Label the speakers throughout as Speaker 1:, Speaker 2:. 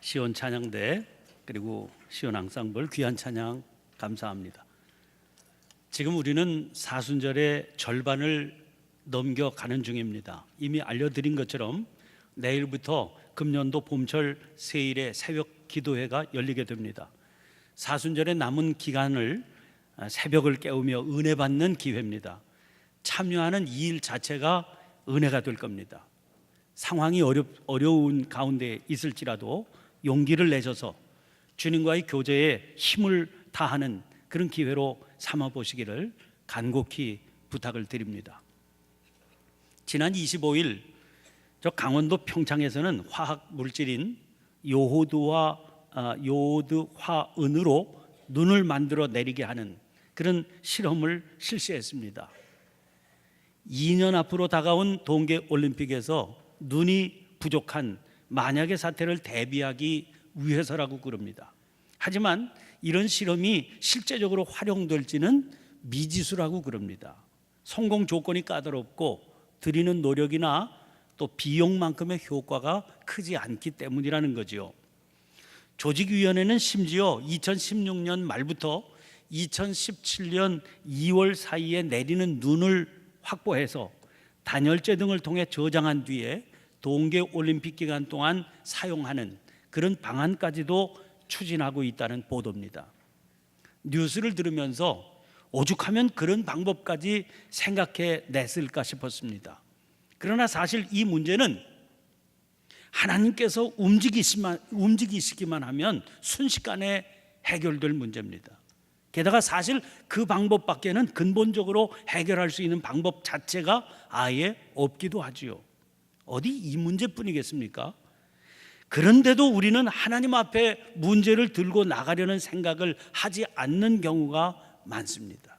Speaker 1: 시온 찬양대 그리고 시온 앙상블 귀한 찬양 감사합니다. 지금 우리는 사순절의 절반을 넘겨가는 중입니다. 이미 알려드린 것처럼 내일부터 금년도 봄철 세일의 새벽 기도회가 열리게 됩니다. 사순절의 남은 기간을 새벽을 깨우며 은혜 받는 기회입니다. 참여하는 이 일 자체가 은혜가 될 겁니다. 상황이 어려운 가운데 있을지라도 용기를 내셔서 주님과의 교제에 힘을 다하는 그런 기회로 삼아보시기를 간곡히 부탁을 드립니다. 지난 25일 저 강원도 평창에서는 화학 물질인 요오드 화은으로 눈을 만들어 내리게 하는 그런 실험을 실시했습니다. 2년 앞으로 다가온 동계올림픽에서 눈이 부족한 만약의 사태를 대비하기 위해서라고 그럽니다. 하지만 이런 실험이 실제적으로 활용될지는 미지수라고 그럽니다. 성공 조건이 까다롭고 들이는 노력이나 또 비용만큼의 효과가 크지 않기 때문이라는 거죠. 조직위원회는 심지어 2016년 말부터 2017년 2월 사이에 내리는 눈을 확보해서 단열재 등을 통해 저장한 뒤에 동계올림픽 기간 동안 사용하는 그런 방안까지도 추진하고 있다는 보도입니다. 뉴스를 들으면서 오죽하면 그런 방법까지 생각해 냈을까 싶었습니다. 그러나 사실 이 문제는 하나님께서 움직이시기만 하면 순식간에 해결될 문제입니다. 게다가 사실 그 방법밖에는 근본적으로 해결할 수 있는 방법 자체가 아예 없기도 하지요. 어디 이 문제뿐이겠습니까? 그런데도 우리는 하나님 앞에 문제를 들고 나가려는 생각을 하지 않는 경우가 많습니다.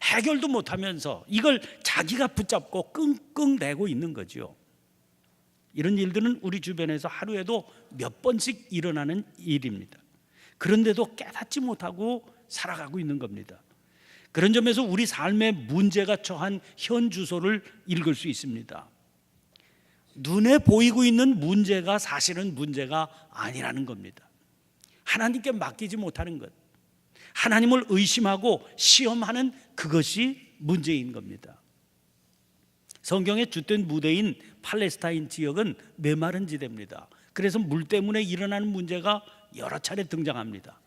Speaker 1: 해결도 못하면서 이걸 자기가 붙잡고 끙끙대고 있는 거죠. 이런 일들은 우리 주변에서 하루에도 몇 번씩 일어나는 일입니다. 그런데도 깨닫지 못하고 살아가고 있는 겁니다. 그런 점에서 우리 삶의 문제가 처한 현 주소를 읽을 수 있습니다. 눈에 보이고 있는 문제가 사실은 문제가 아니라는 겁니다. 하나님께 맡기지 못하는 것, 하나님을 의심하고 시험하는 그것이 문제인 겁니다. 성경의 주된 무대인 팔레스타인 지역은 메마른 지대입니다. 그래서 물 때문에 일어나는 문제가 여러 차례 등장합니다.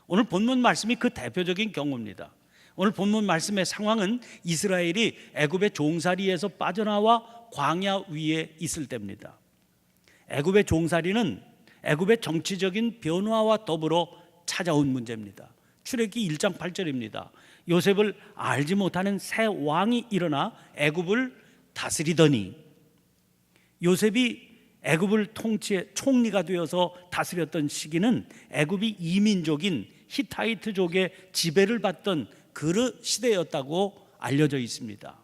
Speaker 1: 오늘 본문 말씀이 그 대표적인 경우입니다. 오늘 본문 말씀의 상황은 이스라엘이 애굽의 종살이에서 빠져나와 광야 위에 있을 때입니다. 애굽의 종살이는 애굽의 정치적인 변화와 더불어 찾아온 문제입니다. 출애굽기 1장 8절입니다. 요셉을 알지 못하는 새 왕이 일어나 애굽을 다스리더니, 요셉이 애굽을 총리가 되어서 다스렸던 시기는 애굽이 이민족인 히타이트족의 지배를 받던 그 시대였다고 알려져 있습니다.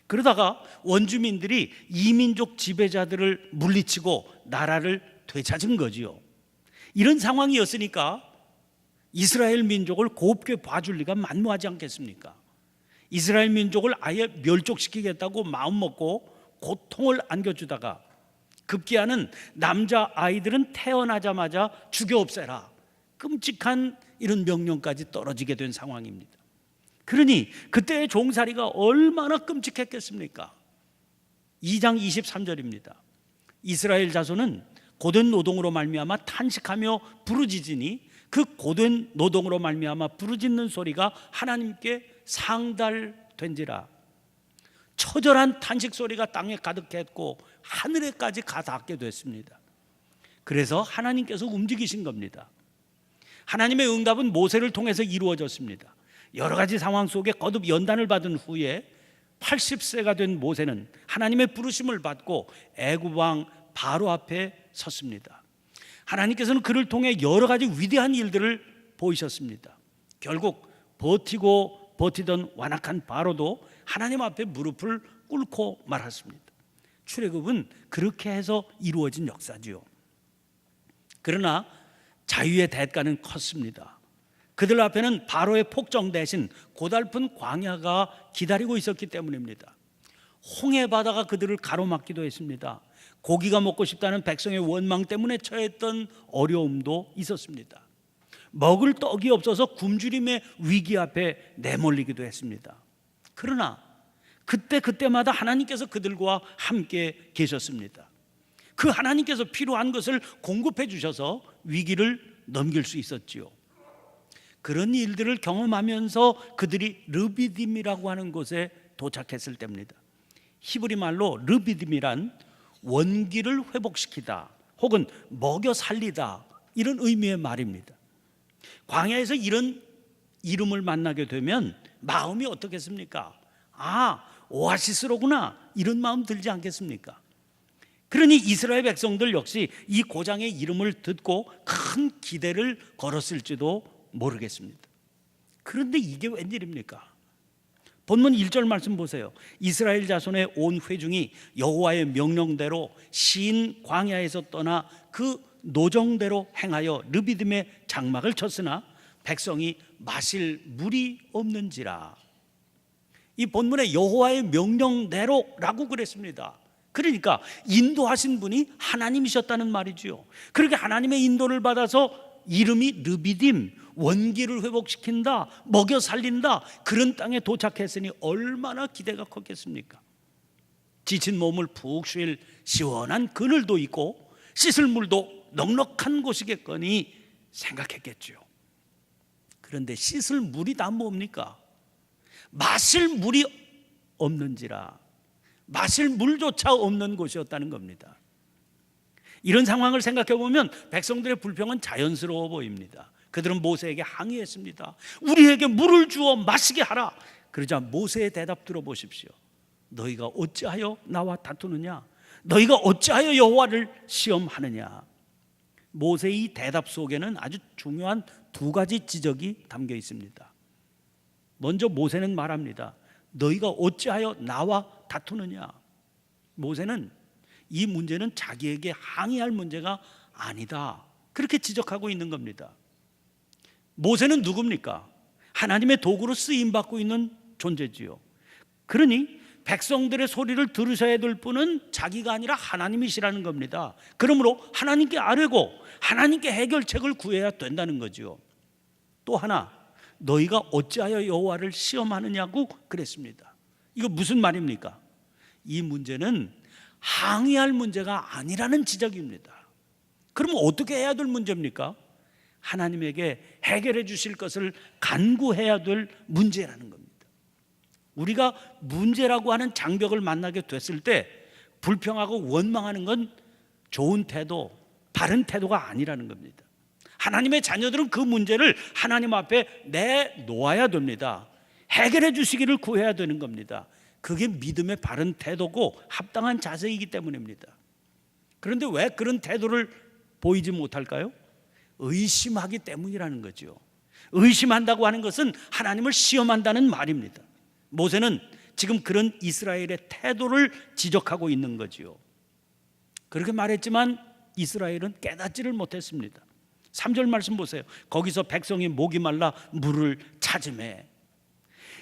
Speaker 1: 그러다가 원주민들이 이민족 지배자들을 물리치고 나라를 되찾은 거지요. 이런 상황이었으니까 이스라엘 민족을 곱게 봐줄 리가 만무하지 않겠습니까? 이스라엘 민족을 아예 멸족시키겠다고 마음먹고 고통을 안겨주다가 급기야는 남자 아이들은 태어나자마자 죽여 없애라, 끔찍한 이런 명령까지 떨어지게 된 상황입니다. 그러니 그때의 종살이가 얼마나 끔찍했겠습니까? 2장 23절입니다. 이스라엘 자손은 고된 노동으로 말미암아 탄식하며 부르짖으니 그 고된 노동으로 말미암아 부르짖는 소리가 하나님께 상달된지라. 처절한 탄식 소리가 땅에 가득했고 하늘에까지 가닿게 됐습니다. 그래서 하나님께서 움직이신 겁니다. 하나님의 응답은 모세를 통해서 이루어졌습니다. 여러 가지 상황 속에 거듭 연단을 받은 후에 80세가 된 모세는 하나님의 부르심을 받고 애굽 왕 바로 앞에 섰습니다. 하나님께서는 그를 통해 여러 가지 위대한 일들을 보이셨습니다. 결국 버티던 완악한 바로도 하나님 앞에 무릎을 꿇고 말았습니다. 출애굽은 그렇게 해서 이루어진 역사지요. 그러나 자유의 대가는 컸습니다. 그들 앞에는 바로의 폭정 대신 고달픈 광야가 기다리고 있었기 때문입니다. 홍해 바다가 그들을 가로막기도 했습니다. 고기가 먹고 싶다는 백성의 원망 때문에 처했던 어려움도 있었습니다. 먹을 떡이 없어서 굶주림의 위기 앞에 내몰리기도 했습니다. 그러나 그때마다 하나님께서 그들과 함께 계셨습니다. 그 하나님께서 필요한 것을 공급해 주셔서 위기를 넘길 수 있었지요. 그런 일들을 경험하면서 그들이 르비딤이라고 하는 곳에 도착했을 때입니다. 히브리 말로 르비딤이란 원기를 회복시키다 혹은 먹여 살리다 이런 의미의 말입니다. 광야에서 이런 이름을 만나게 되면 마음이 어떻겠습니까? 아, 오아시스로구나 이런 마음 들지 않겠습니까? 그러니 이스라엘 백성들 역시 이 고장의 이름을 듣고 큰 기대를 걸었을지도 모르겠습니다. 그런데 이게 웬일입니까? 본문 1절 말씀 보세요. 이스라엘 자손의 온 회중이 여호와의 명령대로 신 광야에서 떠나 그 노정대로 행하여 르비딤의 장막을 쳤으나 백성이 마실 물이 없는지라. 이 본문에 여호와의 명령대로라고 그랬습니다. 그러니까 인도하신 분이 하나님이셨다는 말이죠. 그렇게 하나님의 인도를 받아서 이름이 르비딤, 원기를 회복시킨다, 먹여 살린다, 그런 땅에 도착했으니 얼마나 기대가 컸겠습니까? 지친 몸을 푹 쉴 시원한 그늘도 있고 씻을 물도 넉넉한 곳이겠거니 생각했겠죠. 그런데 씻을 물이 다 뭡니까? 마실 물이 없는지라. 마실 물조차 없는 곳이었다는 겁니다. 이런 상황을 생각해 보면 백성들의 불평은 자연스러워 보입니다. 그들은 모세에게 항의했습니다. 우리에게 물을 주어 마시게 하라. 그러자 모세의 대답 들어보십시오. 너희가 어찌하여 나와 다투느냐? 너희가 어찌하여 여호와를 시험하느냐? 모세의 대답 속에는 아주 중요한 두 가지 지적이 담겨 있습니다. 먼저 모세는 말합니다. 너희가 어찌하여 나와 다투느냐? 모세는 이 문제는 자기에게 항의할 문제가 아니다, 그렇게 지적하고 있는 겁니다. 모세는 누굽니까? 하나님의 도구로 쓰임받고 있는 존재지요. 그러니 백성들의 소리를 들으셔야 될 분은 자기가 아니라 하나님이시라는 겁니다. 그러므로 하나님께 아뢰고 하나님께 해결책을 구해야 된다는 거죠. 또 하나, 너희가 어찌하여 여호와를 시험하느냐고 그랬습니다. 이거 무슨 말입니까? 이 문제는 항의할 문제가 아니라는 지적입니다. 그러면 어떻게 해야 될 문제입니까? 하나님에게 해결해 주실 것을 간구해야 될 문제라는 겁니다. 우리가 문제라고 하는 장벽을 만나게 됐을 때 불평하고 원망하는 건 좋은 태도, 바른 태도가 아니라는 겁니다. 하나님의 자녀들은 그 문제를 하나님 앞에 내놓아야 됩니다. 해결해 주시기를 구해야 되는 겁니다. 그게 믿음의 바른 태도고 합당한 자세이기 때문입니다. 그런데 왜 그런 태도를 보이지 못할까요? 의심하기 때문이라는 거죠. 의심한다고 하는 것은 하나님을 시험한다는 말입니다. 모세는 지금 그런 이스라엘의 태도를 지적하고 있는 거지요. 그렇게 말했지만 이스라엘은 깨닫지를 못했습니다. 3절 말씀 보세요. 거기서 백성이 목이 말라 물을 찾으매.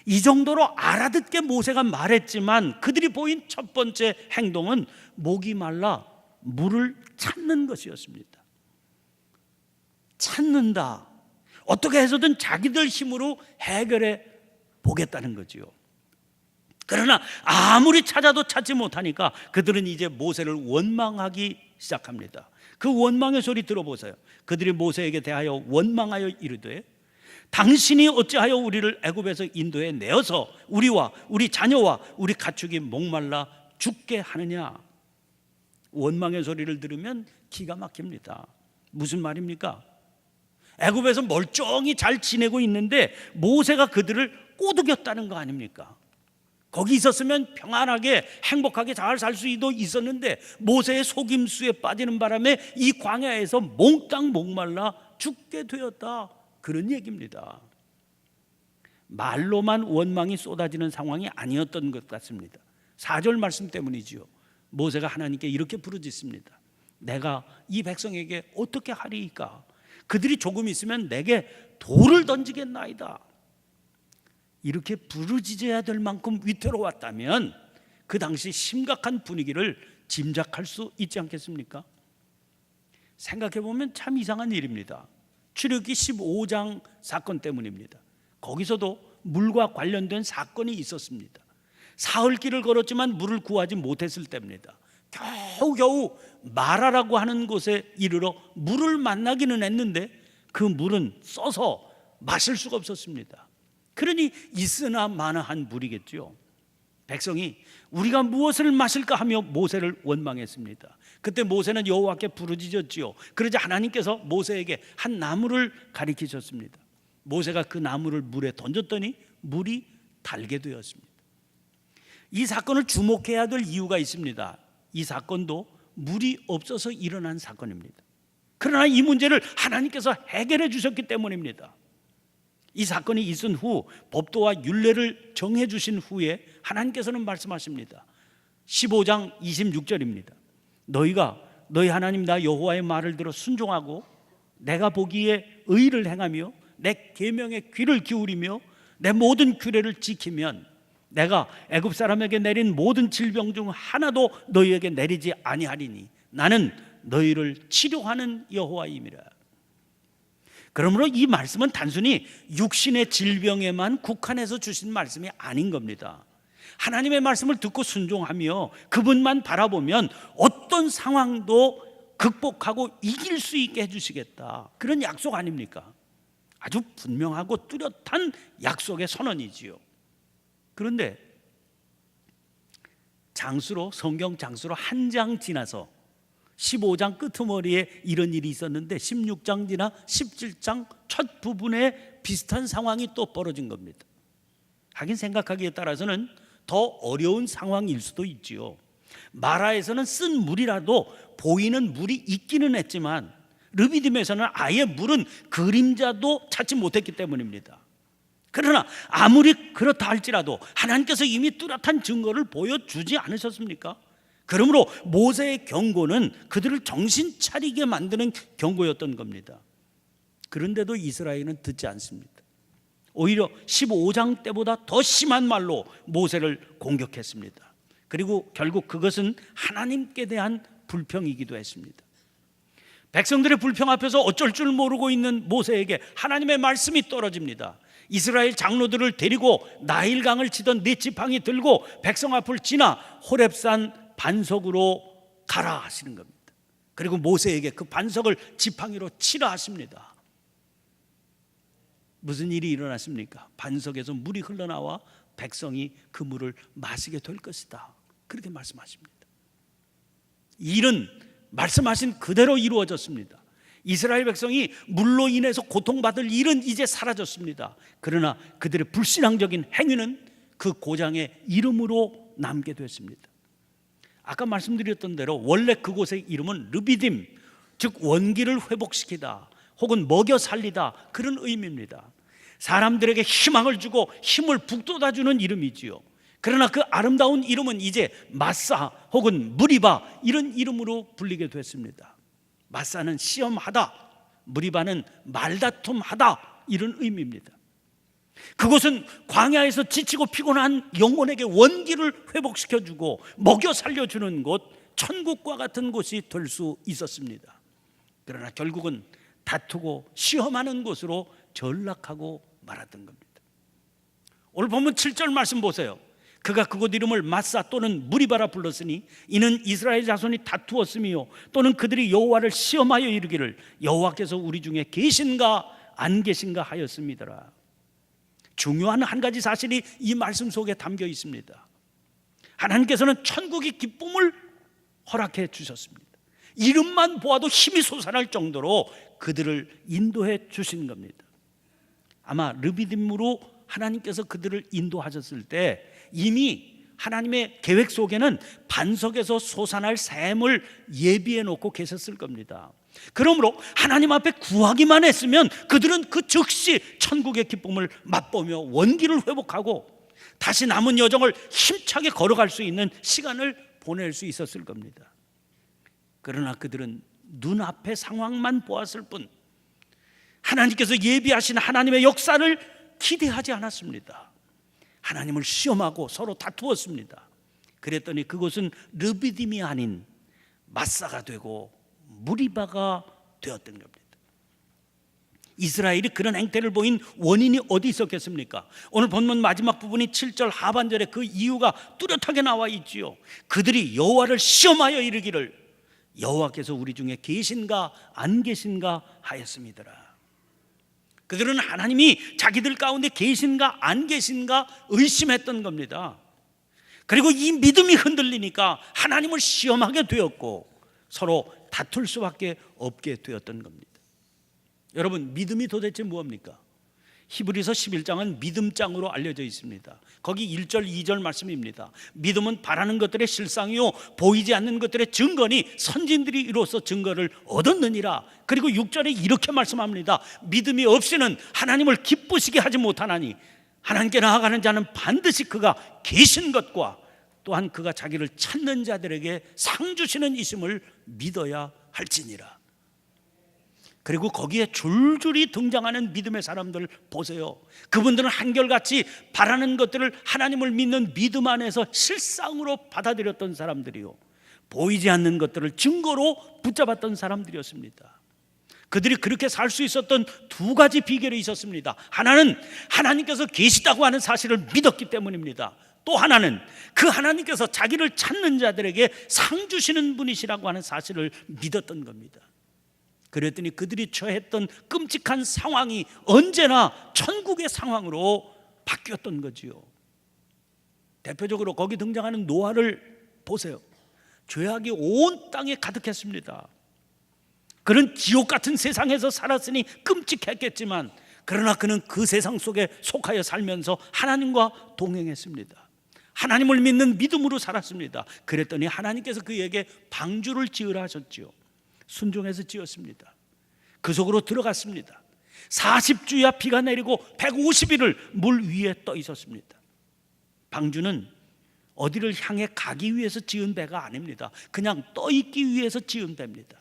Speaker 1: 이 정도로 알아듣게 모세가 말했지만 그들이 보인 첫 번째 행동은 목이 말라 물을 찾는 것이었습니다. 찾는다. 어떻게 해서든 자기들 힘으로 해결해 보겠다는 거지요. 그러나 아무리 찾아도 찾지 못하니까 그들은 이제 모세를 원망하기 시작합니다. 그 원망의 소리 들어보세요. 그들이 모세에게 대하여 원망하여 이르되 당신이 어찌하여 우리를 애굽에서 인도해 내어서 우리와 우리 자녀와 우리 가축이 목말라 죽게 하느냐. 원망의 소리를 들으면 기가 막힙니다. 무슨 말입니까? 애굽에서 멀쩡히 잘 지내고 있는데 모세가 그들을 꼬드겼다는 거 아닙니까? 거기 있었으면 평안하게 행복하게 잘 살 수도 있었는데 모세의 속임수에 빠지는 바람에 이 광야에서 몽땅 목말라 죽게 되었다, 그런 얘기입니다. 말로만 원망이 쏟아지는 상황이 아니었던 것 같습니다. 4절 말씀 때문이지요. 모세가 하나님께 이렇게 부르짖습니다. 내가 이 백성에게 어떻게 하리이까? 그들이 조금 있으면 내게 돌을 던지겠나이다. 이렇게 부르짖어야 될 만큼 위태로웠다면 그 당시 심각한 분위기를 짐작할 수 있지 않겠습니까? 생각해 보면 참 이상한 일입니다. 출애굽기 15장 사건 때문입니다. 거기서도 물과 관련된 사건이 있었습니다. 사흘 길을 걸었지만 물을 구하지 못했을 때입니다. 겨우겨우 마라라고 하는 곳에 이르러 물을 만나기는 했는데 그 물은 써서 마실 수가 없었습니다. 그러니 있으나 마나한 물이겠죠. 백성이 우리가 무엇을 마실까 하며 모세를 원망했습니다. 그때 모세는 여호와께 부르짖었지요. 그러자 하나님께서 모세에게 한 나무를 가리키셨습니다. 모세가 그 나무를 물에 던졌더니 물이 달게 되었습니다. 이 사건을 주목해야 될 이유가 있습니다. 이 사건도 물이 없어서 일어난 사건입니다. 그러나 이 문제를 하나님께서 해결해 주셨기 때문입니다. 이 사건이 있은 후 법도와 율례를 정해 주신 후에 하나님께서는 말씀하십니다. 15장 26절입니다. 너희가 너희 하나님 나 여호와의 말을 들어 순종하고 내가 보기에 의를 행하며 내 계명에 귀를 기울이며 내 모든 규례를 지키면 내가 애굽 사람에게 내린 모든 질병 중 하나도 너희에게 내리지 아니하리니 나는 너희를 치료하는 여호와임이라. 그러므로 이 말씀은 단순히 육신의 질병에만 국한해서 주신 말씀이 아닌 겁니다. 하나님의 말씀을 듣고 순종하며 그분만 바라보면 어떤 상황도 극복하고 이길 수 있게 해주시겠다, 그런 약속 아닙니까? 아주 분명하고 뚜렷한 약속의 선언이지요. 그런데 장수로, 성경 장수로 한 장 지나서 15장 끄트머리에 이런 일이 있었는데 16장 지나 17장 첫 부분에 비슷한 상황이 또 벌어진 겁니다. 하긴 생각하기에 따라서는 더 어려운 상황일 수도 있지요. 마라에서는 쓴 물이라도 보이는 물이 있기는 했지만 르비딤에서는 아예 물은 그림자도 찾지 못했기 때문입니다. 그러나 아무리 그렇다 할지라도 하나님께서 이미 뚜렷한 증거를 보여주지 않으셨습니까? 그러므로 모세의 경고는 그들을 정신 차리게 만드는 경고였던 겁니다. 그런데도 이스라엘은 듣지 않습니다. 오히려 15장 때보다 더 심한 말로 모세를 공격했습니다. 그리고 결국 그것은 하나님께 대한 불평이기도 했습니다. 백성들의 불평 앞에서 어쩔 줄 모르고 있는 모세에게 하나님의 말씀이 떨어집니다. 이스라엘 장로들을 데리고 나일강을 치던 네 지팡이 들고 백성 앞을 지나 호렙산 반석으로 가라 하시는 겁니다. 그리고 모세에게 그 반석을 지팡이로 치라 하십니다. 무슨 일이 일어났습니까? 반석에서 물이 흘러나와 백성이 그 물을 마시게 될 것이다, 그렇게 말씀하십니다. 이 일은 말씀하신 그대로 이루어졌습니다. 이스라엘 백성이 물로 인해서 고통받을 일은 이제 사라졌습니다. 그러나 그들의 불신앙적인 행위는 그 고장의 이름으로 남게 됐습니다. 아까 말씀드렸던 대로 원래 그곳의 이름은 르비딤, 즉 원기를 회복시키다 혹은 먹여 살리다, 그런 의미입니다. 사람들에게 희망을 주고 힘을 북돋아주는 이름이지요. 그러나 그 아름다운 이름은 이제 마사 혹은 무리바, 이런 이름으로 불리게 됐습니다. 마사는 시험하다, 무리바는 말다툼하다, 이런 의미입니다. 그곳은 광야에서 지치고 피곤한 영혼에게 원기를 회복시켜주고 먹여 살려주는 곳, 천국과 같은 곳이 될 수 있었습니다. 그러나 결국은 다투고 시험하는 곳으로 전락하고 말았던 겁니다. 오늘 본문 7절 말씀 보세요. 그가 그곳 이름을 마사 또는 무리바라 불렀으니 이는 이스라엘 자손이 다투었으며 또는 그들이 여호와를 시험하여 이르기를 여호와께서 우리 중에 계신가 안 계신가 하였음이더라. 중요한 한 가지 사실이 이 말씀 속에 담겨 있습니다. 하나님께서는 천국의 기쁨을 허락해 주셨습니다. 이름만 보아도 힘이 솟아날 정도로 그들을 인도해 주신 겁니다. 아마 르비딤으로 하나님께서 그들을 인도하셨을 때 이미 하나님의 계획 속에는 반석에서 솟아날 샘을 예비해 놓고 계셨을 겁니다. 그러므로 하나님 앞에 구하기만 했으면 그들은 그 즉시 천국의 기쁨을 맛보며 원기를 회복하고 다시 남은 여정을 힘차게 걸어갈 수 있는 시간을 보낼 수 있었을 겁니다. 그러나 그들은 눈앞의 상황만 보았을 뿐 하나님께서 예비하신 하나님의 역사를 기대하지 않았습니다. 하나님을 시험하고 서로 다투었습니다. 그랬더니 그곳은 르비딤이 아닌 마사가 되고 무리바가 되었던 겁니다. 이스라엘이 그런 행태를 보인 원인이 어디 있었겠습니까? 오늘 본문 마지막 부분이 7절 하반절에 그 이유가 뚜렷하게 나와 있지요. 그들이 여호와를 시험하여 이르기를 여호와께서 우리 중에 계신가 안 계신가 하였음이더라. 그들은 하나님이 자기들 가운데 계신가 안 계신가 의심했던 겁니다. 그리고 이 믿음이 흔들리니까 하나님을 시험하게 되었고 서로 다툴 수밖에 없게 되었던 겁니다. 여러분, 믿음이 도대체 무엇입니까? 히브리서 11장은 믿음장으로 알려져 있습니다. 거기 1절 2절 말씀입니다. 믿음은 바라는 것들의 실상이요 보이지 않는 것들의 증거니 선진들이 이로써 증거를 얻었느니라. 그리고 6절에 이렇게 말씀합니다. 믿음이 없이는 하나님을 기쁘시게 하지 못하나니 하나님께 나아가는 자는 반드시 그가 계신 것과 또한 그가 자기를 찾는 자들에게 상 주시는 이심을 믿어야 할지니라. 그리고 거기에 줄줄이 등장하는 믿음의 사람들 보세요. 그분들은 한결같이 바라는 것들을 하나님을 믿는 믿음 안에서 실상으로 받아들였던 사람들이요 보이지 않는 것들을 증거로 붙잡았던 사람들이었습니다. 그들이 그렇게 살 수 있었던 두 가지 비결이 있었습니다. 하나는 하나님께서 계시다고 하는 사실을 믿었기 때문입니다. 또 하나는 그 하나님께서 자기를 찾는 자들에게 상 주시는 분이시라고 하는 사실을 믿었던 겁니다. 그랬더니 그들이 처했던 끔찍한 상황이 언제나 천국의 상황으로 바뀌었던 거지요. 대표적으로 거기 등장하는 노아를 보세요. 죄악이 온 땅에 가득했습니다. 그는 지옥 같은 세상에서 살았으니 끔찍했겠지만 그러나 그는 그 세상 속에 속하여 살면서 하나님과 동행했습니다. 하나님을 믿는 믿음으로 살았습니다. 그랬더니 하나님께서 그에게 방주를 지으라 하셨지요. 순종해서 지었습니다. 그 속으로 들어갔습니다. 40주야 비가 내리고 150일을 물 위에 떠 있었습니다. 방주는 어디를 향해 가기 위해서 지은 배가 아닙니다. 그냥 떠 있기 위해서 지은 배입니다.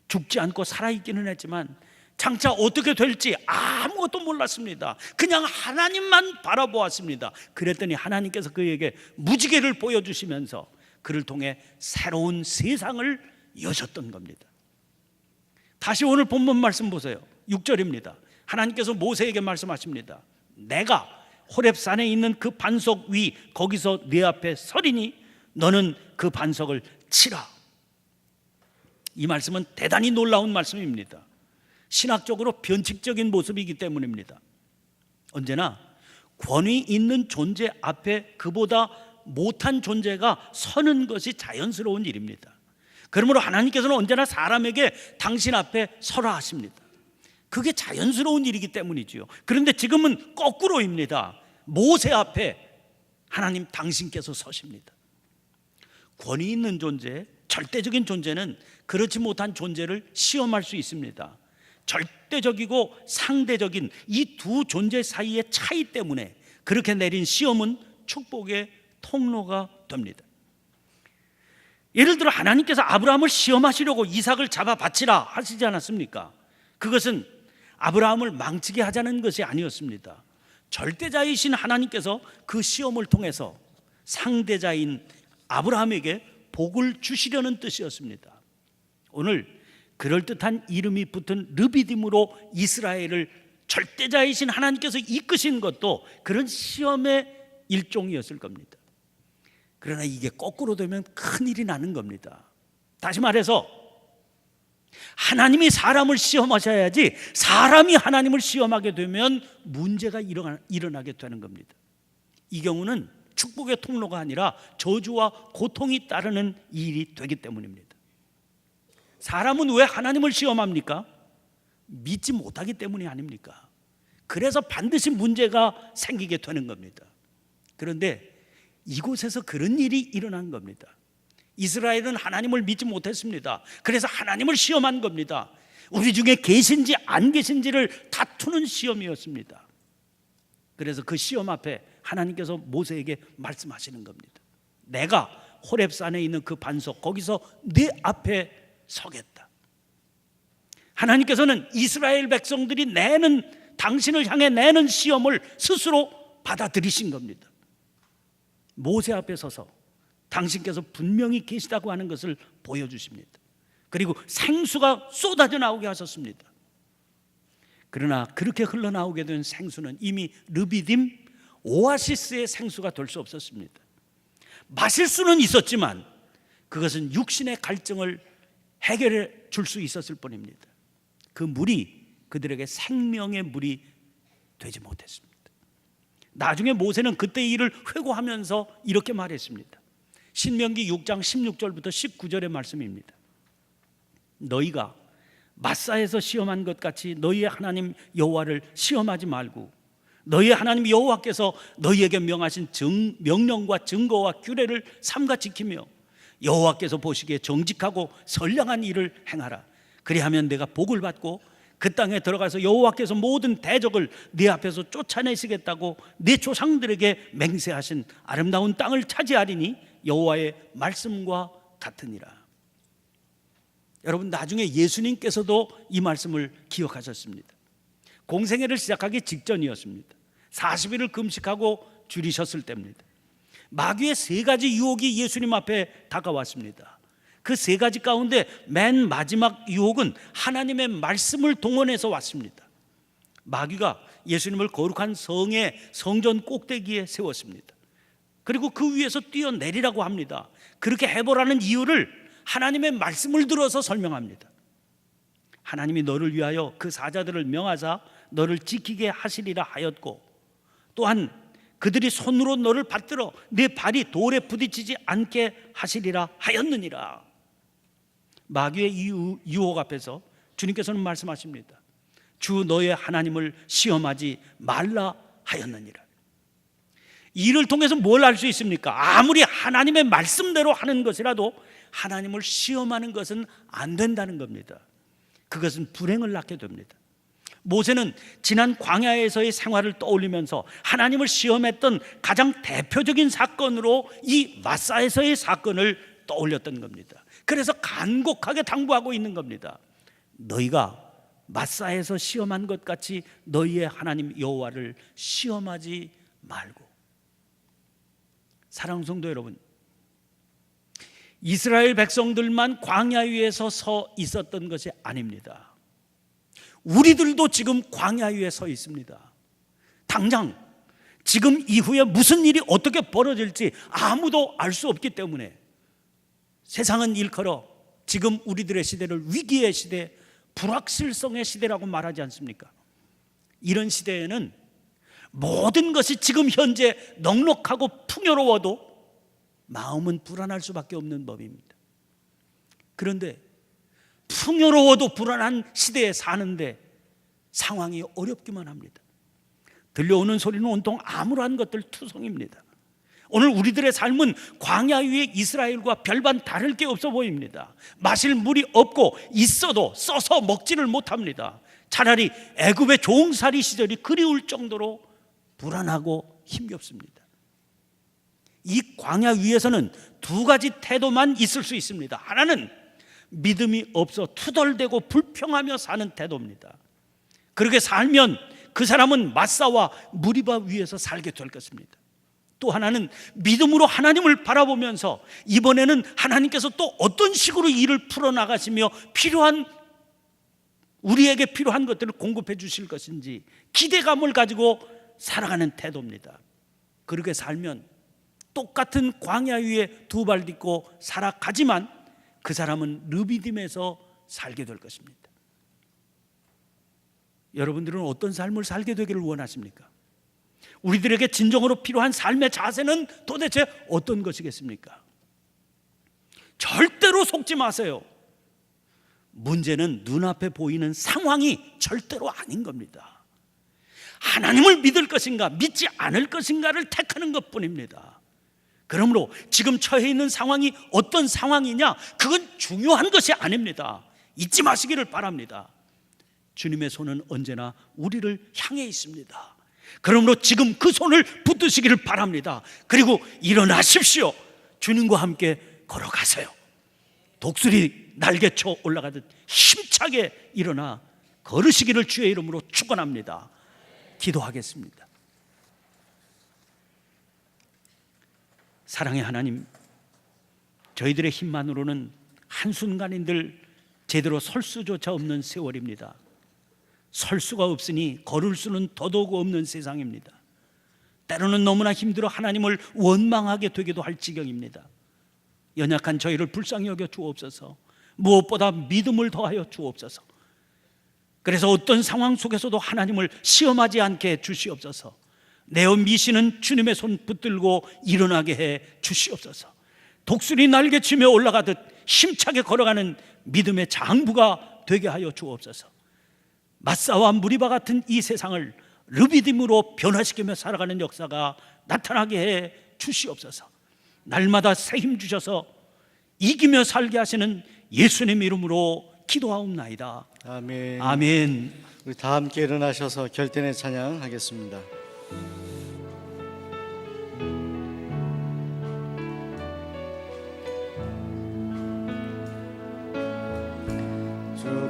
Speaker 1: 죽지 않고 살아있기는 했지만 장차 어떻게 될지 아무것도 몰랐습니다. 그냥 하나님만 바라보았습니다. 그랬더니 하나님께서 그에게 무지개를 보여주시면서 그를 통해 새로운 세상을 여셨던 겁니다. 다시 오늘 본문 말씀 보세요. 6절입니다. 하나님께서 모세에게 말씀하십니다. 내가 호렙산에 있는 그 반석 위 거기서 네 앞에 서리니 너는 그 반석을 치라. 이 말씀은 대단히 놀라운 말씀입니다. 신학적으로 변칙적인 모습이기 때문입니다. 언제나 권위 있는 존재 앞에 그보다 못한 존재가 서는 것이 자연스러운 일입니다. 그러므로 하나님께서는 언제나 사람에게 당신 앞에 서라 하십니다. 그게 자연스러운 일이기 때문이지요. 그런데 지금은 거꾸로입니다. 모세 앞에 하나님 당신께서 서십니다. 권위 있는 존재, 절대적인 존재는 그렇지 못한 존재를 시험할 수 있습니다. 절대적이고 상대적인 이 두 존재 사이의 차이 때문에 그렇게 내린 시험은 축복의 통로가 됩니다. 예를 들어 하나님께서 아브라함을 시험하시려고 이삭을 잡아 바치라 하시지 않았습니까? 그것은 아브라함을 망치게 하자는 것이 아니었습니다. 절대자이신 하나님께서 그 시험을 통해서 상대자인 아브라함에게 복을 주시려는 뜻이었습니다. 오늘 그럴듯한 이름이 붙은 르비딤으로 이스라엘을 절대자이신 하나님께서 이끄신 것도 그런 시험의 일종이었을 겁니다. 그러나 이게 거꾸로 되면 큰일이 나는 겁니다. 다시 말해서 하나님이 사람을 시험하셔야지 사람이 하나님을 시험하게 되면 문제가 일어나게 되는 겁니다. 이 경우는 축복의 통로가 아니라 저주와 고통이 따르는 일이 되기 때문입니다. 사람은 왜 하나님을 시험합니까? 믿지 못하기 때문이 아닙니까? 그래서 반드시 문제가 생기게 되는 겁니다. 그런데 이곳에서 그런 일이 일어난 겁니다. 이스라엘은 하나님을 믿지 못했습니다. 그래서 하나님을 시험한 겁니다. 우리 중에 계신지 안 계신지를 다투는 시험이었습니다. 그래서 그 시험 앞에 하나님께서 모세에게 말씀하시는 겁니다. 내가 호렙산에 있는 그 반석 거기서 네 앞에 서겠다. 하나님께서는 이스라엘 백성들이 당신을 향해 내는 시험을 스스로 받아들이신 겁니다. 모세 앞에 서서 당신께서 분명히 계시다고 하는 것을 보여주십니다. 그리고 생수가 쏟아져 나오게 하셨습니다. 그러나 그렇게 흘러나오게 된 생수는 이미 르비딤 오아시스의 생수가 될 수 없었습니다. 마실 수는 있었지만 그것은 육신의 갈증을 해결해 줄 수 있었을 뿐입니다. 그 물이 그들에게 생명의 물이 되지 못했습니다. 나중에 모세는 그때의 일을 회고하면서 이렇게 말했습니다. 신명기 6장 16절부터 19절의 말씀입니다. 너희가 마사에서 시험한 것 같이 너희의 하나님 여호와를 시험하지 말고 너희의 하나님 여호와께서 너희에게 명하신 명령과 증거와 규례를 삼가 지키며 여호와께서 보시기에 정직하고 선량한 일을 행하라. 그리하면 내가 복을 받고 그 땅에 들어가서 여호와께서 모든 대적을 네 앞에서 쫓아내시겠다고 네 조상들에게 맹세하신 아름다운 땅을 차지하리니 여호와의 말씀과 같으니라. 여러분, 나중에 예수님께서도 이 말씀을 기억하셨습니다. 공생애를 시작하기 직전이었습니다. 40일을 금식하고 줄이셨을 때입니다. 마귀의 세 가지 유혹이 예수님 앞에 다가왔습니다. 그 세 가지 가운데 맨 마지막 유혹은 하나님의 말씀을 동원해서 왔습니다. 마귀가 예수님을 거룩한 성의 성전 꼭대기에 세웠습니다. 그리고 그 위에서 뛰어내리라고 합니다. 그렇게 해보라는 이유를 하나님의 말씀을 들어서 설명합니다. 하나님이 너를 위하여 그 사자들을 명하사 너를 지키게 하시리라 하였고, 또한 그들이 손으로 너를 받들어 네 발이 돌에 부딪히지 않게 하시리라 하였느니라. 마귀의 유혹 앞에서 주님께서는 말씀하십니다. 주 너의 하나님을 시험하지 말라 하였느니라. 이를 통해서 뭘 알 수 있습니까? 아무리 하나님의 말씀대로 하는 것이라도 하나님을 시험하는 것은 안 된다는 겁니다. 그것은 불행을 낳게 됩니다. 모세는 지난 광야에서의 생활을 떠올리면서 하나님을 시험했던 가장 대표적인 사건으로 이 마사에서의 사건을 떠올렸던 겁니다. 그래서 간곡하게 당부하고 있는 겁니다. 너희가 마사에서 시험한 것 같이 너희의 하나님 여호와를 시험하지 말고. 사랑하는 성도 여러분, 이스라엘 백성들만 광야 위에서 서 있었던 것이 아닙니다. 우리들도 지금 광야 위에 서 있습니다. 당장 지금 이후에 무슨 일이 어떻게 벌어질지 아무도 알 수 없기 때문에 세상은 일컬어 지금 우리들의 시대를 위기의 시대, 불확실성의 시대라고 말하지 않습니까? 이런 시대에는 모든 것이 지금 현재 넉넉하고 풍요로워도 마음은 불안할 수밖에 없는 법입니다. 그런데 풍요로워도 불안한 시대에 사는데 상황이 어렵기만 합니다. 들려오는 소리는 온통 암울한 것들 투성입니다. 오늘 우리들의 삶은 광야 위에 이스라엘과 별반 다를 게 없어 보입니다. 마실 물이 없고 있어도 써서 먹지를 못합니다. 차라리 애굽의 종살이 시절이 그리울 정도로 불안하고 힘겹습니다. 이 광야 위에서는 두 가지 태도만 있을 수 있습니다. 하나는 믿음이 없어 투덜대고 불평하며 사는 태도입니다. 그렇게 살면 그 사람은 마사와 무리바 위에서 살게 될 것입니다. 또 하나는 믿음으로 하나님을 바라보면서 이번에는 하나님께서 또 어떤 식으로 일을 풀어나가시며 우리에게 필요한 것들을 공급해 주실 것인지 기대감을 가지고 살아가는 태도입니다. 그렇게 살면 똑같은 광야 위에 두 발 딛고 살아가지만 그 사람은 르비딤에서 살게 될 것입니다. 여러분들은 어떤 삶을 살게 되기를 원하십니까? 우리들에게 진정으로 필요한 삶의 자세는 도대체 어떤 것이겠습니까? 절대로 속지 마세요. 문제는 눈앞에 보이는 상황이 절대로 아닌 겁니다. 하나님을 믿을 것인가 믿지 않을 것인가를 택하는 것뿐입니다. 그러므로 지금 처해 있는 상황이 어떤 상황이냐, 그건 중요한 것이 아닙니다. 잊지 마시기를 바랍니다. 주님의 손은 언제나 우리를 향해 있습니다. 그러므로 지금 그 손을 붙드시기를 바랍니다. 그리고 일어나십시오. 주님과 함께 걸어가세요. 독수리 날개쳐 올라가듯 힘차게 일어나 걸으시기를 주의 이름으로 축원합니다. 기도하겠습니다. 사랑의 하나님, 저희들의 힘만으로는 한순간인들 제대로 설 수조차 없는 세월입니다. 설 수가 없으니 걸을 수는 더더욱 없는 세상입니다. 때로는 너무나 힘들어 하나님을 원망하게 되기도 할 지경입니다. 연약한 저희를 불쌍히 여겨 주옵소서. 무엇보다 믿음을 더하여 주옵소서. 그래서 어떤 상황 속에서도 하나님을 시험하지 않게 해 주시옵소서. 내어 미시는 주님의 손 붙들고 일어나게 해 주시옵소서. 독수리 날개치며 올라가듯 힘차게 걸어가는 믿음의 장부가 되게 하여 주옵소서. 마사와 무리바 같은 이 세상을 르비딤으로 변화시키며 살아가는 역사가 나타나게 해 주시옵소서. 날마다 새 힘 주셔서 이기며 살게 하시는 예수님 이름으로 기도하옵나이다.
Speaker 2: 아멘.
Speaker 1: 아멘.
Speaker 2: 우리 다 함께 일어나셔서 결단의 찬양하겠습니다.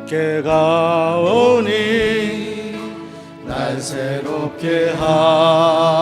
Speaker 2: 주께 가오니 날 새롭게 하소서.